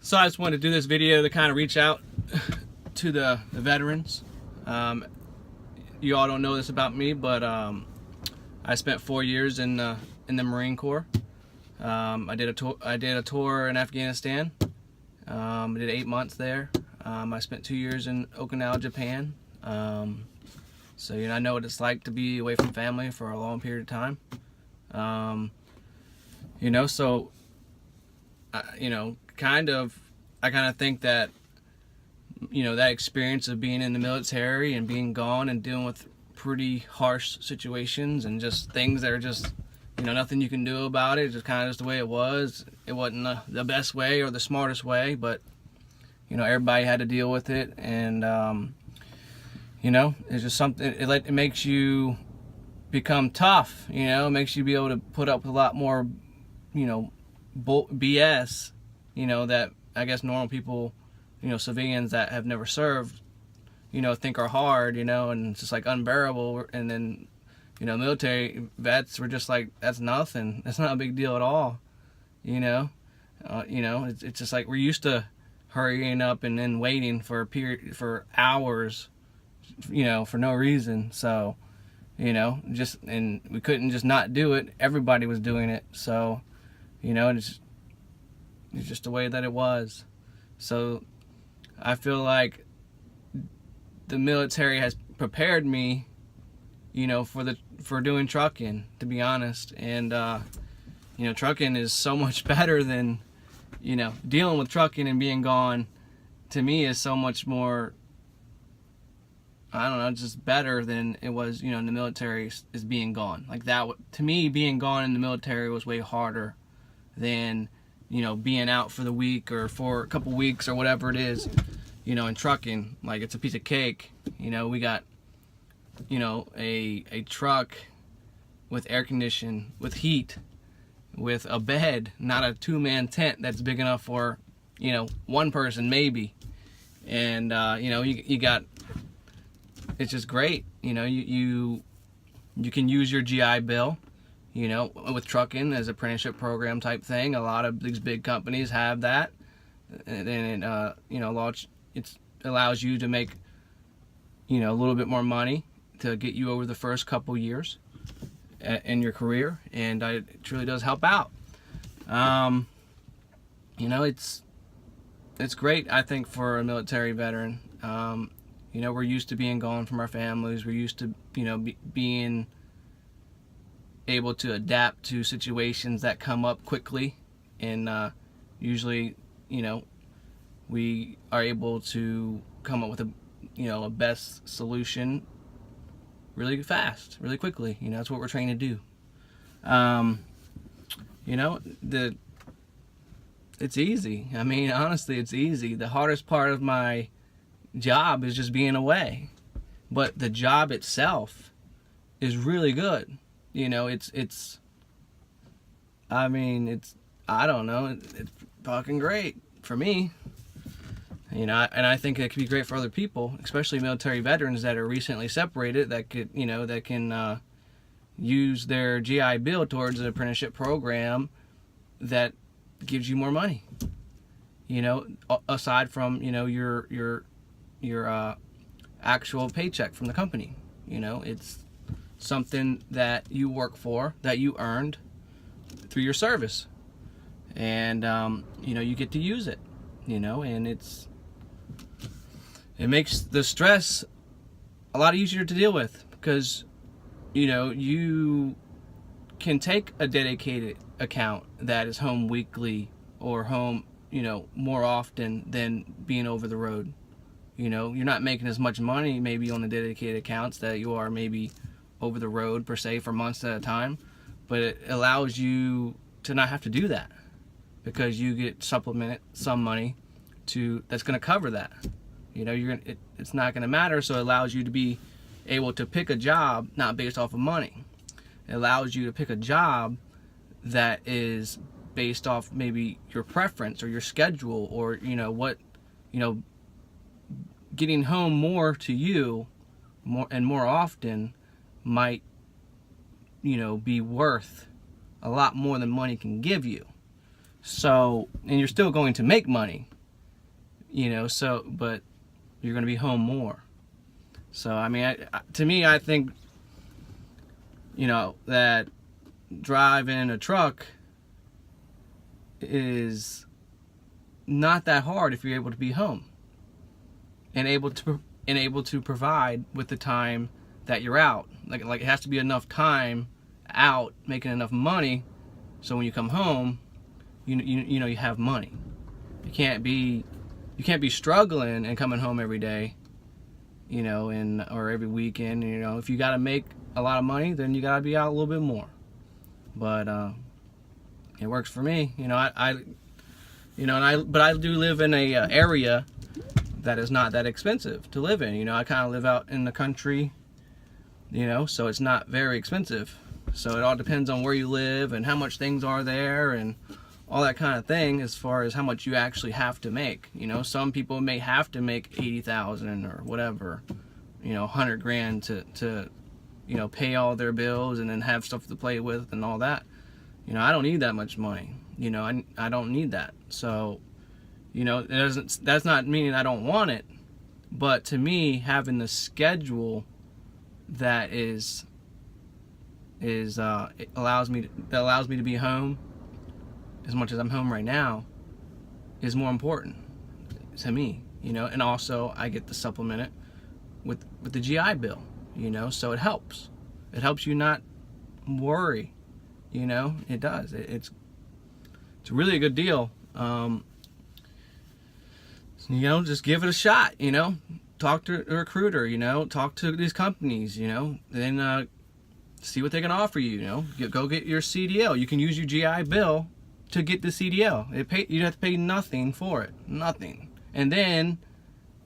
So I just wanted to do this video to kind of reach out to the veterans. You all don't know this about me, but I spent 4 years in the Marine Corps. I did a tour in Afghanistan. I did 8 months there. I spent 2 years in Okinawa, Japan. So I know what it's like to be away from family for a long period of time. So I kind of think that that experience of being in the military and being gone and dealing with pretty harsh situations and just things that are just nothing you can do about it, just kind of just the way it was. It wasn't the best way or the smartest way, but everybody had to deal with it. And it's just something, it makes you become tough. It makes you be able to put up with a lot more BS that I guess normal people, civilians that have never served, think are hard, and it's just like unbearable. And then, military vets were just like, that's nothing. That's not a big deal at all. It's just like we're used to hurrying up and then waiting for for hours, for no reason. So, and we couldn't just not do it. Everybody was doing it. So, it's just the way that it was. So I feel like the military has prepared me, for doing trucking, to be honest. And trucking is so much better than, dealing with trucking and being gone. To me, is so much more, I don't know, just better than it was, in the military is being gone. Like that, to me, being gone in the military was way harder than being out for the week or for a couple weeks or whatever it is. In trucking, like, it's a piece of cake. We got a truck with air conditioning, with heat, with a bed, not a 2-man tent that's big enough for one person maybe. And you got, it's just great. You can use your GI Bill, with trucking as apprenticeship program type thing. A lot of these big companies have that, and it allows you to make a little bit more money to get you over the first couple years in your career, and it truly does help out. It's great, I think, for a military veteran. We're used to being gone from our families. We're used to being able to adapt to situations that come up quickly, and usually we are able to come up with a best solution really fast, really quickly. That's what we're trained to do. It's easy. I mean, honestly, it's easy. The hardest part of my job is just being away, but the job itself is really good. It's I don't know, it's fucking great for me. And I think it could be great for other people, especially military veterans that are recently separated, that could, that can use their GI Bill towards an apprenticeship program that gives you more money. Aside from your actual paycheck from the company. It's something that you work for, that you earned through your service, and you get to use it. And it makes the stress a lot easier to deal with, because you can take a dedicated account that is home weekly or home more often than being over the road. You're not making as much money maybe on the dedicated accounts that you are maybe over the road per se for months at a time, but it allows you to not have to do that, because you get supplemented some money that's going to cover that. It's not going to matter. So it allows you to be able to pick a job not based off of money. It allows you to pick a job that is based off maybe your preference or your schedule, or getting home more to you more often might be worth a lot more than money can give you. So, and you're still going to make money, So, but you're going to be home more. So, I mean, to me, I think, that driving a truck is not that hard if you're able to be home and able to provide with the time that you're out. Like it has to be enough time out making enough money, so when you come home, you have money. You can't be struggling and coming home every day, or every weekend. If you got to make a lot of money, then you got to be out a little bit more. But it works for me. But I do live in a area that is not that expensive to live in. I kind of live out in the country, so it's not very expensive. So it all depends on where you live and how much things are there and all that kind of thing, as far as how much you actually have to make. Some people may have to make 80,000 or whatever, 100 grand to pay all their bills and then have stuff to play with and all that. I don't need that much money. I don't need that. So, that's not meaning I don't want it, but to me, having the schedule that it allows me to be home as much as I'm home right now is more important to me. And also I get to supplement it with the GI Bill. So it helps you not worry. It does. It's a really a good deal. Just give it a shot. Talk to a recruiter. Talk to these companies. Then see what they can offer you. Go get your CDL. You can use your GI Bill to get the CDL. You have to pay nothing for it, nothing. And then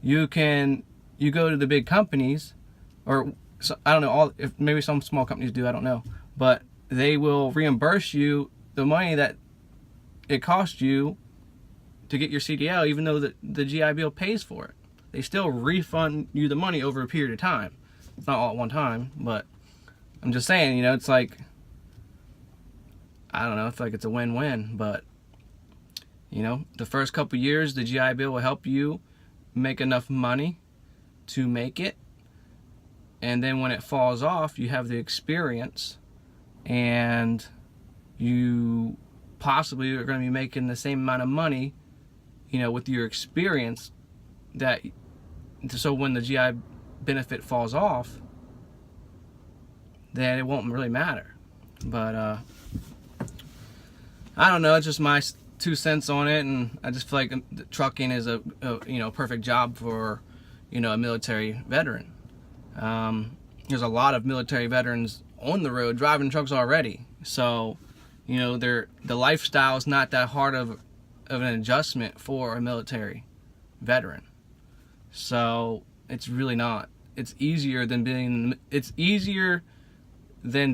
you go to the big companies, or I don't know. If maybe some small companies do, I don't know, but they will reimburse you the money that it cost you to get your CDL, even though the GI Bill pays for it. They still refund you the money over a period of time. It's not all at one time, but I'm just saying, it's like, I don't know, it's like it's a win-win. But the first couple years, the GI Bill will help you make enough money to make it, and then when it falls off, you have the experience, and you possibly are going to be making the same amount of money, with your experience. So when the GI benefit falls off, then it won't really matter. But I don't know, it's just my 2 cents on it, and I just feel like trucking is a perfect job for a military veteran. There's a lot of military veterans on the road driving trucks already, so the lifestyle is not that hard of an adjustment for a military veteran. So it's really not. It's easier than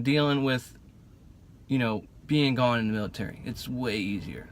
dealing with being gone in the military. It's way easier.